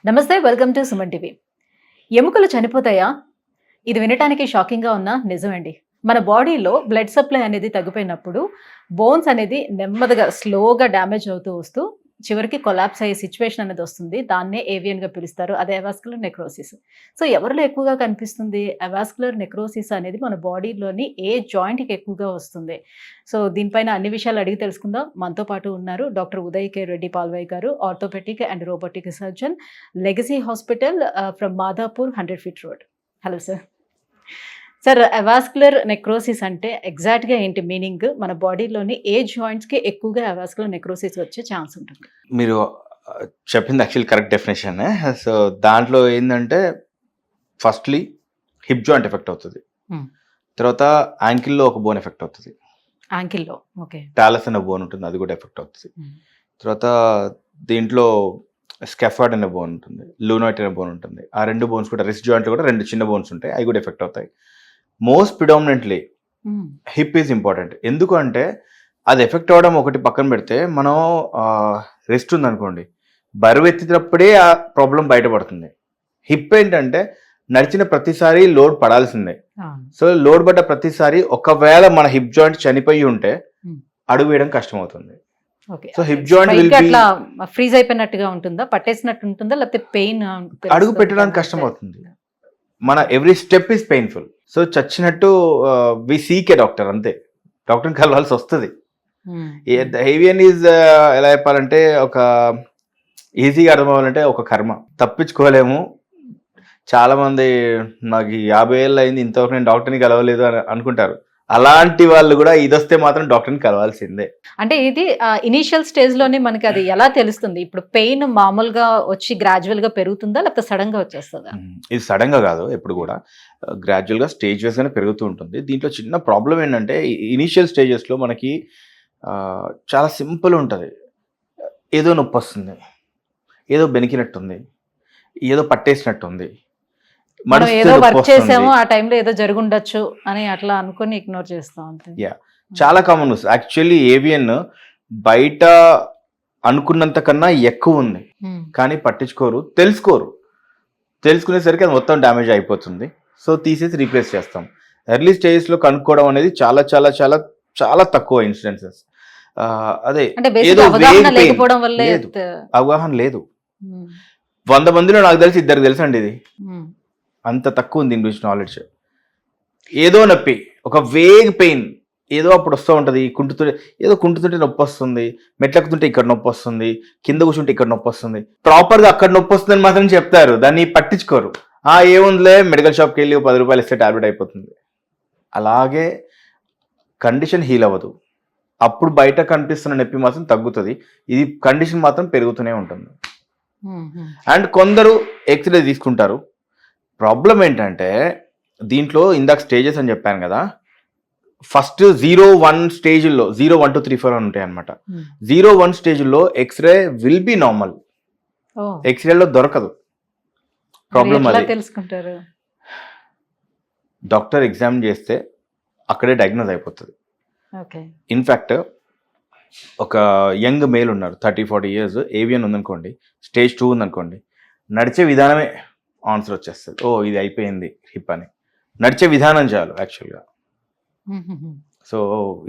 నమస్తే, welcome to Suman TV. ఎముకలు చనిపోతాయా? ఇది వినటానికి షాకింగ్‌గా ఉన్నా నిజమండి. మన బాడీలో బ్లడ్ సప్లై అనేది తగ్గిపోయినప్పుడు బోన్స్ అనేది నెమ్మదిగా స్లోగా డ్యామేజ్ అవుతూ వస్తూ చివరికి కొలాప్స్ అయ్యే సిచ్యువేషన్ అనేది వస్తుంది. దాన్నే ఏవియన్‌గా పిలుస్తారు. అదే అవాస్కులర్ నెక్రోసిస్. సో ఎవరిలో ఎక్కువగా కనిపిస్తుంది? అవాస్కులర్ నెక్రోసిస్ అనేది మన బాడీలోని ఏ జాయింట్‌కి ఎక్కువగా వస్తుంది? సో దీనిపైన అన్ని విషయాలు అడిగి తెలుసుకుందాం. మనతో పాటు ఉన్నారు డాక్టర్ ఉదయ్ కే రెడ్డి పాల్వై గారు, orthopaedic and robotic surgeon, legacy hospital from Madhapur 100 feet road. Hello sir. Sir, avascular necrosis అంటే ఎగ్జాక్ట్‌గా ఏంటి మీనింగ్? మన బాడీలోని ఏ జాయింట్స్‌కి ఎక్కువగా అవాస్కులర్ నెక్రోసిస్ వచ్చే ఛాన్స్ ఉంటుంది? మీరు చెప్పింది యాక్చువల్లీ కరెక్ట్ డెఫినేషన్. సో దాంట్లో ఏంటంటే ఫస్ట్లీ హిప్ జాయింట్ ఎఫెక్ట్ అవుతుంది. తర్వాత యాంకిల్లో ఒక బోన్ ఎఫెక్ట్ అవుతుంది. యాంకిల్లో ఓకే. టాలస్ అనే బోన్ ఉంటుంది, అది కూడా ఎఫెక్ట్ అవుతుంది. తర్వాత దీంట్లో స్కెఫార్డ్ అనే బోన్ ఉంటుంది, లూనాయిట్ అనే బోన్ ఉంటుంది. ఆ రెండు బోన్స్ కూడా రిస్ట్ జాయింట్లో కూడా రెండు చిన్న బోన్స్ ఉంటాయి, అవి కూడా ఎఫెక్ట్ అవుతాయి. Most predominantly hip is important. ఎందుకు అంటే అది ఎఫెక్ట్ అవ్వడం ఒకటి పక్కన పెడితే, మనం రెస్ట్ ఉందనుకోండి, బరువు ఎత్తినప్పుడే ఆ ప్రాబ్లం బయటపడుతుంది. హిప్ ఏంటంటే నడిచిన ప్రతిసారి లోడ్ పడాల్సిందే. సో లోడ్ పడ్డ ప్రతిసారి ఒకవేళ మన హిప్ జాయింట్ చనిపోయి ఉంటే అడుగు వేయడం కష్టం అవుతుంది. So hip joint will be అట్లా ఫ్రీజ్ అయిపోయినట్టుగా ఉంటుందా, పట్టేసినట్టు ఉంటుందా, లేకపోతే పెయిన్ అడుగు పెట్టడానికి కష్టం అవుతుంది. మన every step is painful. So చచ్చినట్టు వి సీక్ ఏ డాక్టర్, అంతే. డాక్టర్ని కలవాల్సి వస్తుంది. హెవియన్ ఈజ్ ఎలా చెప్పాలంటే, ఒక ఈజీగా అర్థం అవ్వాలంటే ఒక కర్మ, తప్పించుకోలేము. చాలా మంది నాకు 50 ఏళ్ళు అయింది ఇంతవరకు నేను డాక్టర్ని కలవలేదు అని అనుకుంటారు. అలాంటి వాళ్ళు కూడా ఇది వస్తే మాత్రం డాక్టర్ని కలవాల్సిందే. అంటే ఇది ఇనీషియల్ స్టేజ్ లోనే మనకి అది ఎలా తెలుస్తుంది? ఇప్పుడు పెయిన్ మామూలుగా వచ్చి గ్రాడ్యువల్ గా పెరుగుతుందా, లేకపోతే సడన్ గా వచ్చేస్తుందా? ఇది సడన్ గా కాదు, ఎప్పుడు కూడా గ్రాడ్యువల్ గా స్టేజ్ వైస్ గానే పెరుగుతూ ఉంటుంది. దీంట్లో చిన్న ప్రాబ్లం ఏంటంటే, ఇనీషియల్ స్టేజెస్ లో మనకి చాలా సింపుల్ ఉంటుంది. ఏదో నొప్పి వస్తుంది, ఏదో బెనికినట్టుంది, ఏదో పట్టేసినట్టుంది, మనం ఏదో వర్క్ చేసాము, ఆ టైంలో ఏదో జరుగుండొచ్చు అని అట్లా అనుకుని ఇగ్నోర్ చేస్తాం అంతే. చాలా కామన్. యాక్చువల్లీ ఏవియన్ బయట అనుకున్నంత కన్నా ఎక్కువ ఉంది, కానీ పట్టించుకోరు, తెలుసుకునేసరికి అది మొత్తం డ్యామేజ్ అయిపోతుంది. సో తీసేసి రీప్లేస్ చేస్తాం. ఎర్లీ స్టేజెస్ లో కనుక్కోవడం అనేది చాలా చాలా చాలా చాలా తక్కువ ఇన్సిడెన్సెస్. అదే అవగాహన లేదు. 100 మందిలో నాకు తెలిసి 2 తెలుసండి. ఇది అంత తక్కువ ఉంది దీని గురించి నాలెడ్జ్. ఏదో నొప్పి, ఒక వేగ్ పెయిన్ ఏదో అప్పుడు వస్తూ ఉంటుంది. కుంటుతుంటే నొప్పి వస్తుంది, మెట్లెక్కుతుంటే ఇక్కడ నొప్పి వస్తుంది, కింద కూర్చుంటే ఇక్కడ నొప్పి వస్తుంది. ప్రాపర్గా అక్కడ నొప్పి వస్తుందని మాత్రం చెప్తారు, దాన్ని పట్టించుకోరు. ఏముందిలే, మెడికల్ షాప్కి వెళ్ళి 10 రూపాయలు ఇస్తే టాబ్లెట్ అయిపోతుంది. అలాగే కండిషన్ హీల్ అవ్వదు. అప్పుడు బయట కనిపిస్తున్న నొప్పి మాత్రం తగ్గుతుంది, ఇది కండిషన్ మాత్రం పెరుగుతూనే ఉంటుంది. అండ్ కొందరు ఎక్స్రే తీసుకుంటారు. ప్రాబ్లం ఏంటంటే దీంట్లో ఇందాక స్టేజెస్ అని చెప్పాను కదా, ఫస్ట్ 0-1 స్టేజ్లో 0, 1, 2, 3, 4 అని ఉంటాయి అనమాట. 0-1 స్టేజ్లో ఎక్స్రే విల్ బి నార్మల్, ఎక్స్రేలో దొరకదు. ప్రాబ్లం అది తెలుసుకుంటారు. డాక్టర్ ఎగ్జామిన్ చేస్తే అక్కడే డయాగ్నోజ్ అయిపోతుంది. ఇన్ఫ్యాక్ట్ ఒక యంగ్ మేల్ ఉన్నారు, 30-40 ఇయర్స్, ఏవియన్ ఉందనుకోండి, స్టేజ్ 2 ఉందనుకోండి, నడిచే విధానమే ఆన్సర్ వచ్చేస్తుంది. ఇది అయిపోయింది హిప్ అని. నడిచే విధానం చాలు యాక్చువల్గా. సో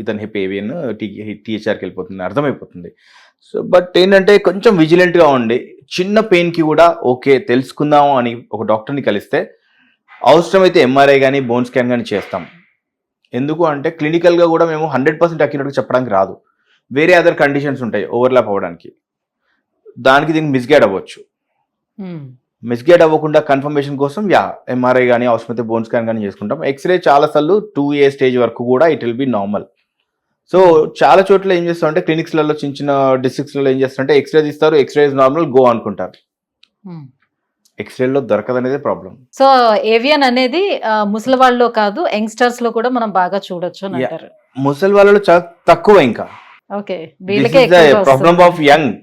ఇతని హిప్ ఏవియన్ టీహెచ్ఆర్కి వెళ్ళిపోతుంది, అర్థమైపోతుంది. సో బట్ ఏంటంటే కొంచెం విజిలెంట్గా ఉండి చిన్న పెయిన్కి కూడా ఓకే తెలుసుకుందాం అని ఒక డాక్టర్ని కలిస్తే అవసరమైతే ఎంఆర్ఐ కానీ బోన్ స్కాన్ కానీ చేస్తాం. ఎందుకు అంటే క్లినికల్గా కూడా మేము 100% అక్యురేట్గా చెప్పడానికి రాదు. వేరే అదర్ కండిషన్స్ ఉంటాయి ఓవర్లాప్ అవ్వడానికి, దానికి దీనికి మిస్గైడ్ అవ్వచ్చు. మిస్గైడ్ అవ్వకుండా కన్ఫర్మేషన్ కోసం ఎంఆర్ఐ కానీ అవసరమైతే బోన్ స్కాన్ కానీ చేసుకుంటాం. ఎక్స్రే చాలాసార్లు 2A స్టేజ్ వరకు కూడా it will be normal. So చాలా చోట్ల ఏం చేస్తారంటే క్లినిక్స్లలో చిన్న చిన్న డిస్ట్రిక్ట్స్లలో ఏం చేస్తారంటే ఎక్స్రే తీస్తారు, ఎక్స్రే ఇస్ నార్మల్, గో అనుకుంటారు. ఎక్స్రేలో దొరకదనేదే ప్రాబ్లం. సో ఏవియన్ అనేది ముసలి వాళ్ళలో కాదు, యంగ్స్టర్స్ లో కూడా మనం బాగా చూడొచ్చు అని అంటారు. ముసలి వాళ్ళలో చాలా తక్కువ, ఇంకా ప్రాబ్లం ఆఫ్ యంగ్.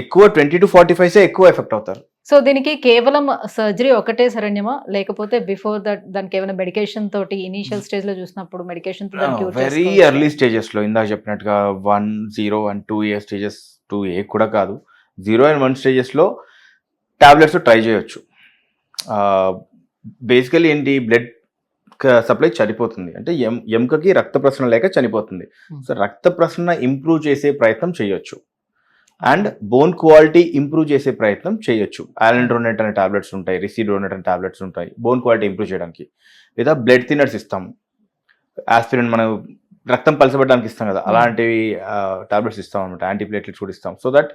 ఎక్కువ 20 to 45 ఎక్కువ ఎఫెక్ట్ అవుతారు. సో దీనికి కేవలం సర్జరీ ఒకటే శరణ్యమా, లేకపోతే బిఫోర్ దట్ దానికి ఏమైనా మెడికేషన్ తోటి ఇనీషియల్ స్టేజ్ లో చూసినప్పుడు మెడికేషన్ వెరీ ఎర్లీ స్టేజెస్ లో ఇందాక చెప్పినట్టుగా 1, 0 and 2A స్టేజెస్, 2A కూడా కాదు, 0 and 1 స్టేజెస్లో టాబ్లెట్స్ ట్రై చేయొచ్చు. బేసికలీ ఏంటి, బ్లడ్ సప్లై చనిపోతుంది అంటే ఎముకకి రక్త ప్రసరణ లేక చనిపోతుంది. సో రక్త ప్రసరణ ఇంప్రూవ్ చేసే ప్రయత్నం చేయొచ్చు అండ్ బోన్ క్వాలిటీ ఇంప్రూవ్ చేసే ప్రయత్నం చేయొచ్చు. ఆలెండ్రోనెట్ అనే టాబ్లెట్స్ ఉంటాయి, రిసిడ్రోనెట్ అనే టాబ్లెట్స్ ఉంటాయి బోన్ క్వాలిటీ ఇంప్రూవ్ చేయడానికి. లేదా బ్లడ్ థిన్నర్స్ ఇస్తాము, ఆస్పిరిన్ మనం రక్తం పలచబడడానికి ఇస్తాం కదా, అలాంటివి టాబ్లెట్స్ ఇస్తాం అనమాట. యాంటీప్లేట్లెట్స్ కూడా ఇస్తాం. So that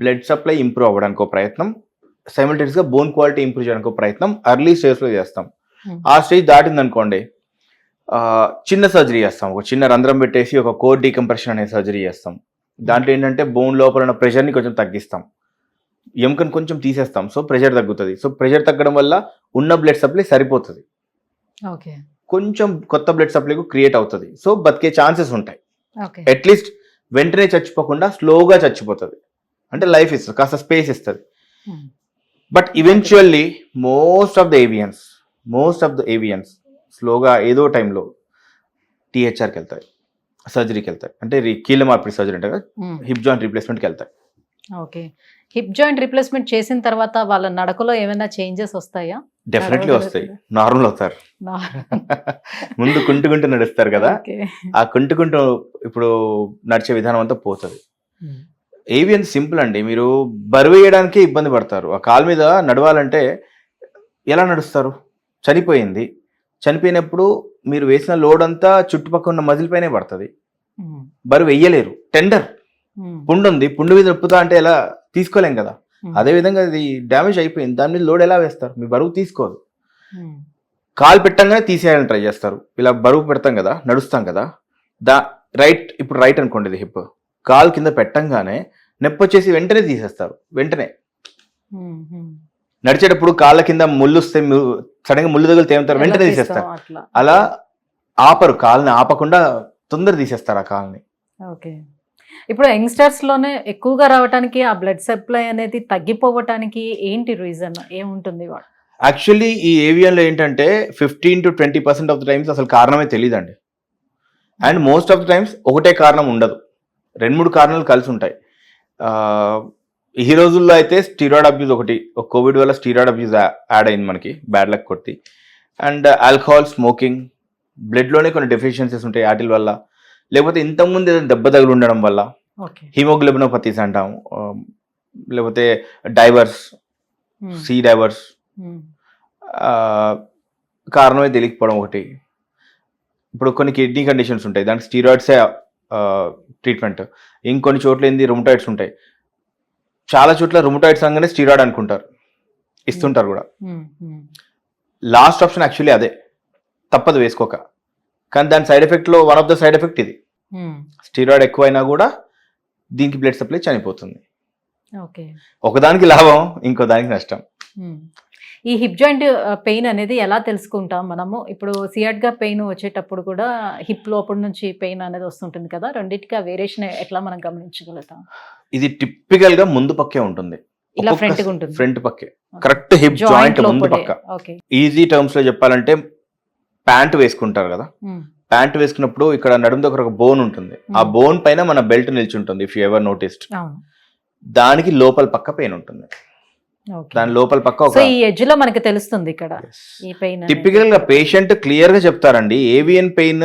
blood supply improve అవ్వడానికి ఒక ప్రయత్నం, సైమల్టేనియస్గా బోన్ క్వాలిటీ ఇంప్రూవ్ చేయడానికి ఒక ప్రయత్నం ఎర్లీ స్టేజ్లో చేస్తాం. ఆ స్టేజ్ దాటింది అనుకోండి, చిన్న సర్జరీ చేస్తాం. ఒక చిన్న రంధ్రం పెట్టేసి ఒక కోర్ డీకంప్రెషన్ అనే సర్జరీ చేస్తాం. దాంట్లో ఏంటంటే బోన్ లోపల ఉన్న ప్రెషర్ని కొంచెం తగ్గిస్తాం, ఎముకను కొంచెం తీసేస్తాం. సో ప్రెషర్ తగ్గుతుంది. సో ప్రెషర్ తగ్గడం వల్ల ఉన్న బ్లడ్ సప్లై సరిపోతుంది, కొంచెం కొత్త బ్లడ్ సప్లైకు క్రియేట్ అవుతుంది. సో బతికే ఛాన్సెస్ ఉంటాయి. అట్లీస్ట్ వెంటనే చచ్చిపోకుండా స్లోగా చచ్చిపోతుంది, అంటే లైఫ్ ఇస్తుంది, కాస్త స్పేస్ ఇస్తుంది. But eventually most of the avians స్లోగా ఏదో టైంలో టీహెచ్ఆర్కి వెళ్తాయి, సర్జరీకి వెళ్తాయి. అంటే కీళ్ళ మార్పిడి సర్జరీ అంటే కదా, హిప్ జాయింట్ రీప్లేస్మెంట్కి వెళ్తాయి. ఓకే, హిప్ జాయింట్ రీప్లేస్మెంట్ చేసిన తర్వాత వాళ్ళ నడకలో ఏమైనా చేంజెస్ వస్తాయా? డెఫినెట్లీ వస్తాయి, నార్మల్ అవుతారు. ముందు కుంటుకుంటూ నడుస్తారు కదా, ఆ కుంటుకుంటూ ఇప్పుడు నడిచే విధానం అంతా పోతుంది. ఏవియన్ సింపుల్ అండి, మీరు బరువు వేయడానికే ఇబ్బంది పడతారు. ఆ కాలు మీద నడవాలంటే ఎలా నడుస్తారు? చనిపోయినప్పుడు మీరు వేసిన లోడ్ అంతా చుట్టుపక్కల ఉన్న మజిల్ పైనే పడుతుంది, బరువు వెయ్యలేరు. టెండర్ పుండు ఉంది, పుండు మీద నొప్పుతా అంటే ఎలా తీసుకోలేం కదా. అదే విధంగా ఇది డ్యామేజ్ అయిపోయింది, దాని మీద లోడ్ ఎలా వేస్తారు? మీ బరువు తీసుకోదు. కాలు పెట్టంగానే తీసేయాలని ట్రై చేస్తారు. ఇలా బరువు పెడతాం కదా, నడుస్తాం కదా, ఇప్పుడు రైట్ అనుకోండి, ఇది హిప్, కాలు కింద పెట్టంగానే నొప్పి వచ్చేసి వెంటనే తీసేస్తారు. వెంటనే నడిచేటప్పుడు కాళ్ళ కింద ముళ్ళు వస్తే సడన్ గా ముళ్ళు తగిలితే ఏమంటారు, వెంటనే తీసేస్తారు. అలా ఆపరు, కాళ్ళని ఆపకుండా తొందర తీసేస్తారు ఆ కాళ్ళని. ఓకే, ఇప్పుడు యంగ్స్టర్స్ లోనే ఎక్కువగా రావడానికి, ఆ బ్లడ్ సప్లై అనేది తగ్గిపోవటానికి ఏంటి రీజన్, ఏముంటుంది? యాక్చువల్లీ ఈ ఏవియన్లో ఏంటంటే 15 to 20% ఆఫ్ ద టైమ్స్ అసలు కారణమే తెలియదండి. And most of the times ఒకటే కారణం ఉండదు, 2-3 కారణాలు కలిసి ఉంటాయి. ఈ రోజుల్లో అయితే స్టీరాయిడ్ అబ్యూజ్ ఒకటి, కోవిడ్ వల్ల స్టీరాయిడ్ అబ్యూజ్ యాడ్ అయింది మనకి, బ్యాడ్ లక్ కొట్టి. అండ్ ఆల్కహాల్, స్మోకింగ్, బ్లడ్లోనే కొన్ని డెఫిషియన్సీస్ ఉంటాయి వాటి వల్ల. లేకపోతే ఇంతకుముందు ఏదైనా దెబ్బ తగిలి ఉండడం వల్ల, హిమోగ్లోబినోపతీస్ అంటాం, లేకపోతే డైవర్స్, సీ డైవర్స్, కారణమే తెలియకపోవడం ఒకటి. ఇప్పుడు కొన్ని కిడ్నీ కండిషన్స్ ఉంటాయి, దానికి స్టీరాయిడ్సే ట్రీట్మెంట్. ఇంకొన్ని చోట్ల ఏంది, రుమటాయిడ్స్ ఉంటాయి. చాలా చోట్ల రుమటాయిడ్స్ అనగానే స్టీరాయిడ్ అనుకుంటారు, ఇస్తుంటారు కూడా. లాస్ట్ ఆప్షన్ యాక్చువల్లీ అదే, తప్పదు వేసుకోక. కానీ దాని సైడ్ ఎఫెక్ట్లో one of the side effect ఇది. స్టీరాయిడ్ ఎక్కువైనా కూడా దీనికి బ్లడ్ సప్లై చనిపోతుంది. ఒకదానికి లాభం, ఇంకో దానికి నష్టం. ఈ హిప్ జాయింట్ పెయిన్ అనేది ఎలా తెలుసుకుంటాం మనము? ఇప్పుడు సియాట్గా పెయిన్ వచ్చేటప్పుడు కూడా హిప్ లోపల నుంచి పెయిన్ అనేది వస్తుంటుంది కదా, రెండింటికి ఆ వేరియేషన్ ఎట్లా మనం గమనించగలుగుతాం? ఇది టిపికల్ గా ముందు పక్కే ఉంటుంది, ఇలా ఫ్రంట్ పక్కే, కరెక్ట్ హిప్ జాయింట్ ముందు పక్క. ఈజీ టర్మ్స్ లో చెప్పాలంటే ప్యాంట్ వేసుకుంటారు కదా, ప్యాంట్ వేసుకున్నప్పుడు ఇక్కడ నడుము దగ్గర ఒక బోన్ ఉంటుంది, ఆ బోన్ పైన మన బెల్ట్ నిలిచి ఉంటుంది. ఇఫ్ యూ ఎవర్ నోటిస్డ్, దానికి లోపల పక్క పెయిన్ ఉంటుంది. దాని లోపల పక్క ఈ ఎడ్జ్ లో మనకి తెలుస్తుంది ఇక్కడ ఈ పెయిన్. టిపికల్ గా పేషెంట్ క్లియర్ గా చెప్తారండి, ఏవియన్ పెయిన్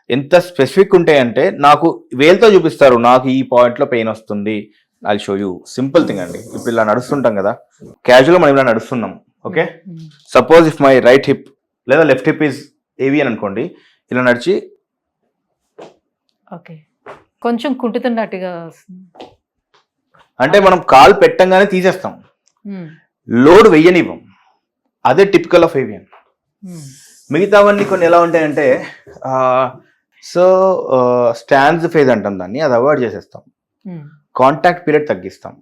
ఎంత స్పెసిఫిక్ ఉంటాయంటే నాకు వేలుతో చూపిస్తారు, నాకు ఈ పాయింట్ లో పెయిన్ వస్తుంది. I show you. Simple thing అండి, ఇప్పుడు ఇలా నడుస్తుంటాం కదా, క్యాజువల్ మనం ఇలా నడుస్తున్నాం. Okay, suppose if my right hip లేదా లెఫ్ట్ హిప్ ఈజ్ ఏవియన్ అనుకోండి, ఇలా నడిచి కొంచెం కుంటుతున్నట్టుగా, అంటే మనం కాలు పెట్టంగానే తీసేస్తాం, లోడ్ వెయ్యనివ్వం. అదే టిపికల్ ఆఫ్ ఏవియన్. మిగతావన్నీ కొన్ని ఎలా ఉంటాయంటే, సో స్టాండ్స్ ఫేజ్ అంటాం దాన్ని, అది అవాయిడ్ చేసేస్తాం, కాంటాక్ట్ పీరియడ్ తగ్గిస్తాం,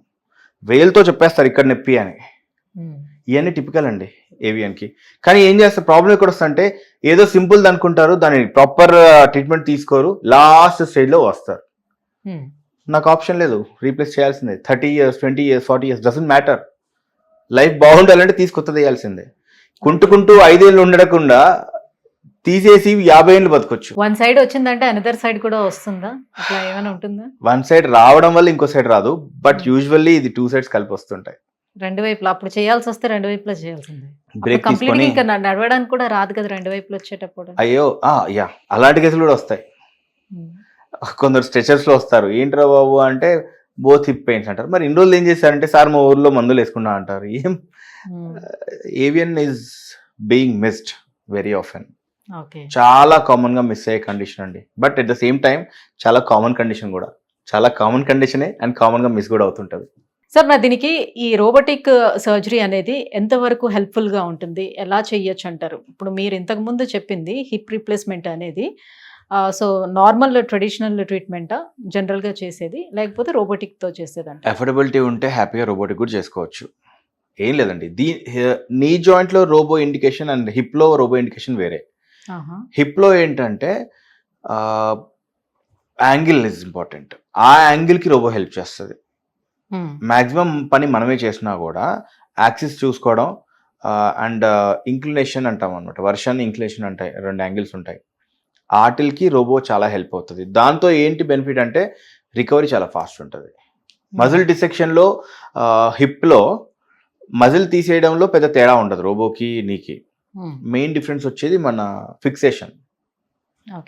వేలుతో చెప్పేస్తారు ఇక్కడ నొప్పి అని. ఇవన్నీ టిపికల్ అండి ఏవియన్కి. కానీ ఏం చేస్తారు, ప్రాబ్లం ఎక్కడ వస్తుందంటే ఏదో సింపుల్ అనుకుంటారు, దాని ప్రాపర్ ట్రీట్మెంట్ తీసుకోరు, లాస్ట్ స్టేజ్లో వస్తారు. నాకు ఆప్షన్ లేదు, రీప్లేస్ చేయాల్సిందే. 30 years, 20 years, 40 years doesn't matter. Life బాగుండాలంటే తీసుకొత్తది వేయాల్సిందే. కుంటుకుంటూ 5 ఏళ్ళు ఉండకుండా తీసేసి 50 ఏళ్ళు బతకొచ్చు. వన్ సైడ్ వచ్చిందంటే అనదర్ సైడ్ కూడా వస్తుందా, అట్లా ఏమైనా ఉంటుందా? వన్ సైడ్ రావడం వల్ల ఇంకో సైడ్ రాదు, బట్ యూజువల్లీ ఇది 2 సైడ్స్ కలిపి వస్తుంటాయి. రెండు వైపులా అప్పుడు చేయాల్సి వస్తే రెండు వైపులా చేయాల్సిందే. బ్రేక్ కంప్లీట్ తీసుకొని ఇంకా నడవడానికి కూడా రాదు కదా రెండు వైపులు వచ్చేటప్పుడు. అయ్యో యా అలాంటి కేసులు కూడా వస్తాయి. కొందరు స్ట్రెచర్స్ లో వస్తారు, ఏంట్రా బాబు అంటే బోత్ హిప్ పెయిన్స్ అంటారు. మరి ఇన్ని రోజులు ఏం చేశారంటే సార్ మా ఊర్లో మందులు వేసుకున్నా అంటారు. AVN is being missed very often. చాలా కామన్ గా మిస్ అయ్యే కండిషన్ అండి. But at the same time చాలా కామన్ కండిషన్ కూడా, చాలా కామన్ కండిషనే అండ్ కామన్ గా మిస్ కూడా అవుతుంటది. సార్ మరి దీనికి ఈ రోబోటిక్ సర్జరీ అనేది ఎంతవరకు హెల్ప్ఫుల్ గా ఉంటుంది, ఎలా చేయొచ్చు అంటారు? ఇప్పుడు మీరు ఇంతకు ముందు చెప్పింది హిప్ రీప్లేస్మెంట్ అనేది సో నార్మల్ ట్రెడిషనల్ ట్రీట్మెంటా జనరల్ గా చేసేది, లేకపోతే రోబోటిక్ తో చేసేదంట? అఫోర్డబిలిటీ ఉంటే హ్యాపీగా రోబోటిక్ కూడా చేసుకోవచ్చు. ఏం లేదండి, నీ జాయింట్ లో రోబో ఇండికేషన్ అండ్ హిప్ లో రోబో ఇండికేషన్ వేరే. హిప్ లో ఏంటంటే యాంగిల్ ఇస్ ఇంపార్టెంట్, ఆ యాంగిల్ కి రోబో హెల్ప్ చేస్తుంది. మాక్సిమం పని మనమే చేసినా కూడా యాక్సిస్ చూసుకోవడం అండ్ ఇంక్లినేషన్ అంటాం అనమాట, వర్షన్ ఇంక్లినేషన్ అంటాయి, 2 యాంగిల్స్ ఉంటాయి. ఆటిల్కి రోబో చాలా హెల్ప్ అవుతుంది. దాంతో ఏంటి బెనిఫిట్ అంటే రికవరీ చాలా ఫాస్ట్ ఉంటుంది. మజిల్ డిసెక్షన్లో హిప్లో మజిల్ తీసేయడంలో పెద్ద తేడా ఉండదు రోబోకి నీకి. మెయిన్ డిఫరెన్స్ వచ్చేది మన ఫిక్సేషన్.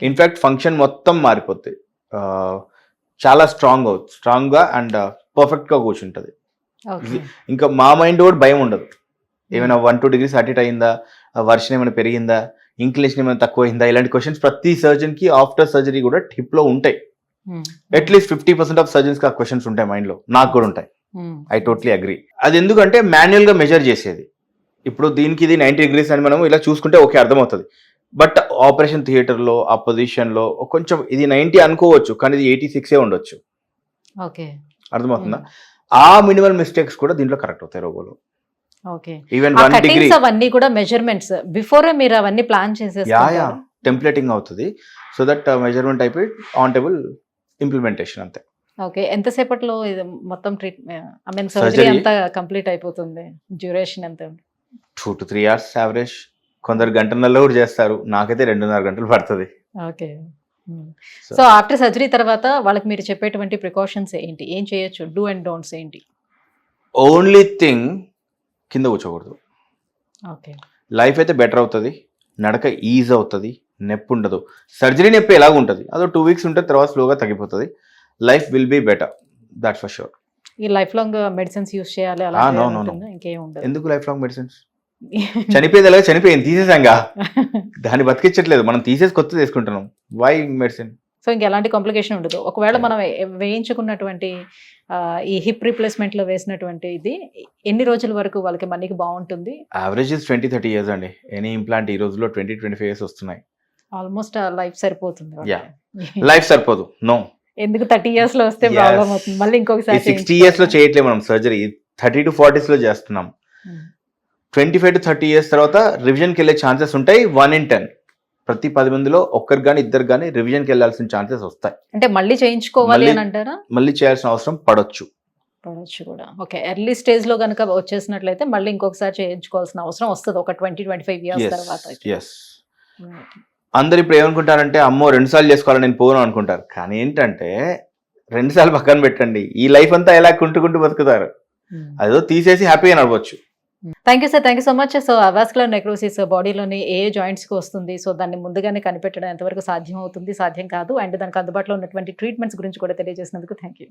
ఇన్ఫ్యాక్ట్ ఫంక్షన్ మొత్తం మారిపోద్ది, చాలా స్ట్రాంగ్గా అండ్ పర్ఫెక్ట్గా కూర్చుంటుంది. ఇంకా మా మైండ్ కూడా భయం ఉండదు, ఏమైనా 1-2 degrees అటు ఇటు అయిందా, వర్షన్ ఏమైనా పెరిగిందా, ఇంక్లినేషన్ ఏమైనా తక్కువ అయిందా, ఇలాంటి క్వశ్చన్స్ ప్రతి సర్జన్ కి ఆఫ్టర్ సర్జరీ కూడా హిప్ లో ఉంటాయి. అట్లీస్ట్ 50% ఆఫ్ సర్జన్స్ కి ఆ క్వశ్చన్స్ ఉంటాయి మైండ్ లో, నాకు కూడా ఉంటాయి. I totally agree. అది ఎందుకంటే మాన్యువల్ గా మెజర్ చేసేది. ఇప్పుడు దీనికి ఇది 90 degrees అని మనం ఇలా చూసుకుంటే ఓకే అర్థమవుతుంది. బట్ ఆపరేషన్ థియేటర్ లో ఆ పొజిషన్ లో కొంచెం ఇది 90 అనుకోవచ్చు, కానీ ఇది 86 ఉండొచ్చు. అర్థమవుతుందా? ఆ మినిమల్ మిస్టేక్స్ కూడా దీంట్లో కరెక్ట్ అవుతాయి రోబోలో. ఈవెన్ 1 degree అవన్నీ కూడా మెజర్మెంట్స్ బిఫోర్ మీరు అవన్నీ ప్లాన్ చేసేస్తారు, టెంప్లేటింగ్ అవుతుంది. సో దట్ మెజర్మెంట్ అయిపోయి ఆన్ టేబుల్ ఇంప్లిమెంటేషన్ అంతే. ఓకే, ఎంతసేపట్లో ఇది మొత్తం ట్రీట్మెంట్ సర్జరీ అంతా కంప్లీట్ అయిపోతుంది? డ్యూరేషన్ ఎంత? 2 to 3 hours యావరేజ్. కొందరు గంటన్నరలో కూడా చేస్తారు, నాకైతే 2.5 గంటలు పడుతుంది. ఓకే. సో ఆఫ్టర్ సర్జరీ తర్వాత వాళ్ళకి మీరు చెప్పేటువంటి ప్రికాషన్స్ ఏంటి, ఏం చేయొచ్చు, డూ అండ్ డోంట్స్ ఏంటి? ఓన్లీ థింగ్ కింద కూర్చోకూడదు. ఓకే, లైఫ్ అయితే బెటర్ అవుతుంది, నడక ఈజీ అవుతుంది, నొప్పి ఉండదు. సర్జరీ నొప్పి ఎలాగ ఉంటుంది, అదో 2 weeks ఉంటుంది, తర్వాత స్లోగా తగ్గిపోతుంది. Life will be better, that's for sure. ఈ లైఫ్ లాంగ్ మెడిసిన్స్ యూస్ చేయాలి అలా ఇంకేం ఉండదు? ఎందుకు లైఫ్ లాంగ్ మెడిసిన్స్? చనిపోయేది ఎలాగో చనిపోయింది, తీసేసాంగా, దాన్ని బతికించట్లేదు, మనం తీసేసి కొత్త తీసుకుంటున్నాం. Why medicine? సో ఇంకెలాంటి కాంప్లికేషన్ ఉండదు. ఒకవేళ మనం వేయించుకున్నటువంటి ఈ హిప్ రీప్లేస్మెంట్ లో వేసినటువంటి ఇది ఎన్ని రోజుల వరకు వాళ్ళకి మనకి బాగుంటుంది? యావరేజ్ 20-30 years అండి. ఎనీ ఇంప్లాంట్ ఈ రోజులో 20-25 years వస్తున్నాయి. ఆల్మోస్ట్ లైఫ్ సరిపోతుంది. లైఫ్ సరిపోదు, నో. ఎందుకు 30 years లో వస్తే ప్రాబ్లం అవుతుంది, మళ్ళీ ఇంకొకసారి 60 years లో చేయట్లేదు మనం సర్జరీ, 30 to 40s లో చేస్తున్నాం. 25 to 30 years తర్వాత రివిజన్కి వెళ్ళే ఛాన్సెస్ ఉంటాయి. 1 in 10, ప్రతి 10 మందిలో ఒక్కరు కానీ ఇద్దరు కానీ రివిజన్కి వెళ్ళాల్సిన ఛాన్సెస్ వస్తాయి. అంటే మళ్ళీ చేయించుకోవాలి అని అంటారా? మళ్ళీ చేయాల్సిన అవసరం పడొచ్చు కూడా. ఓకే, ఎర్లీ స్టేజ్ లో కనుక వచ్చేసినట్లయితే మళ్ళీ ఇంకొకసారి చేయించుకోవాల్సిన అవసరం వస్తుంది ఒక 20-25 years తర్వాత. అందరు ఇప్పుడు ఏమనుకుంటారంటే అమ్మో 2 సార్లు చేసుకోవాలని నేను పోను అనుకుంటారు. కానీ ఏంటంటే 2 సార్లు పక్కన పెట్టండి, ఈ లైఫ్ అంతా ఎలా కుంటుకుంటూ బతుకుతారు, అదో తీసేసి హ్యాపీగా నడవచ్చు. Thank you sir, thank you so much. So avascular necrosis బాడీలోని ఏ జాయింట్స్కి వస్తుంది, సో దాన్ని ముందుగానే కనిపెట్టడం ఎంతవరకు సాధ్యం అవుతుంది, సాధ్యం కాదు, అండ్ దానికి అందుబాటులో ఉన్నటువంటి ట్రీట్మెంట్స్ గురించి కూడా తెలియజేసినందుకు థ్యాంక్ యూ.